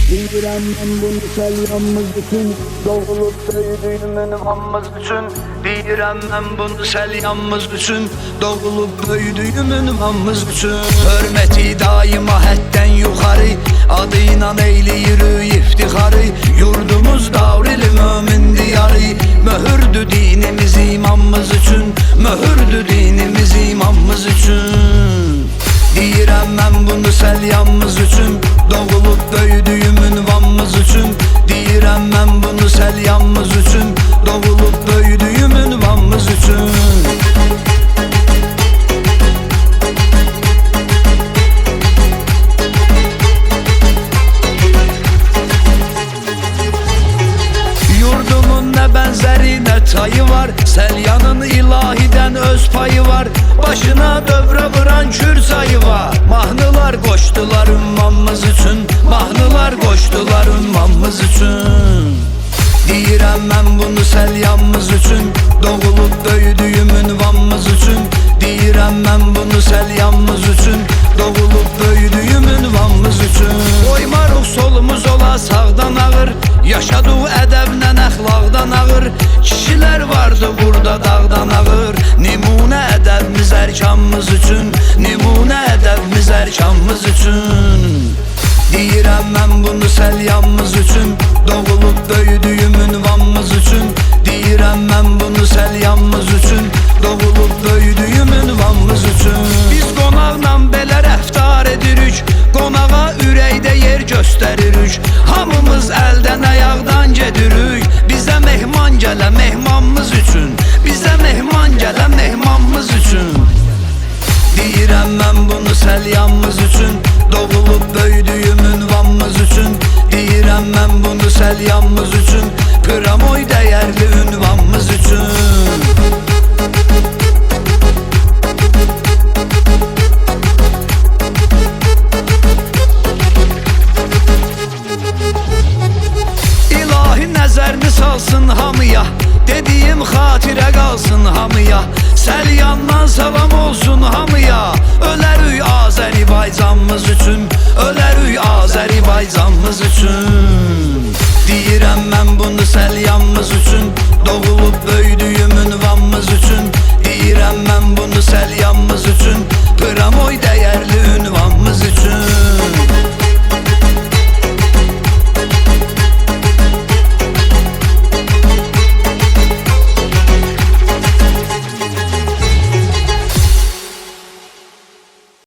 Bilirəm mən bunu səlyanımız üçün, doğulub böyüdüyüm ünvanımız üçün. Deyirəm mən bunu səlyanımız üçün, doğulub böyüdüyüm ünvanımız üçün. Hörməti daima həddən yuxarı, adı ilə eyləyirik iftixarı. Yurdumuz davrili mömin diyarı, möhürdü dinimiz imamımız üçün, möhürdü dinimiz imamımız üçün. Deyirəm mən bunu səlyanımız üçün, doğulub böyüdüyüm ünvanımız üçün. Deyirəm mən bunu səlyanımız üçün, doğulub böyüdüyüm ünvanımız üçün. Yurdumun nə bənzəri nə çayı var, Səlyanın ilahidən öz payı var. Başına dövrə vuran Kürsayı var. Mahnılar qoşdular ünvanımız üçün, mahnılar qoşdular ünvanımız üçün. Deyirəm mən bunu səlyanımız üçün, doğulub böyüdüyüm ünvanımız üçün. Deyirəm mən bunu səlyanımız üçün, doğulub böyüdüyüm ünvanımız üçün. Qoymarıq solumuz ola sağdan ağır, yaşadıq ədəblə əxlaqdan ağır. Kişilər vardı burada dağdan ağır, nümunə ədəbimiz ərkanımız üçün, nümunə ədəbimiz ərkanımız üçün. Deyirəm mən bunu səlyanımız üçün, doğulub böyüdüyüm ünvanımız üçün. Deyirəm mən bunu səlyanımız üçün, doğulub böyüdüyüm ünvanımız üçün. Biz qonaqla belə rəftar edirik, qonağa ürəkdə yer göstəririk. Hamımız əldən ayaqdan gedirik, bizə mehman gələ mehmanımız üçün, bizə mehman gələ mehmanımız üçün. Deyirəm mən bunu səlyanımız üçün, doğulub böyüdüyüm ünvanımız üçün. Deyirəm mən bunu səlyanımız üçün, qıramoy dəyərli ünvanımız üçün. İlahi nəzərini salsın hamıya, dediyim xatirə qalsın hamıya. Səlyandan salam olsun hamıya, ölərük Azərbaycanımız üçün,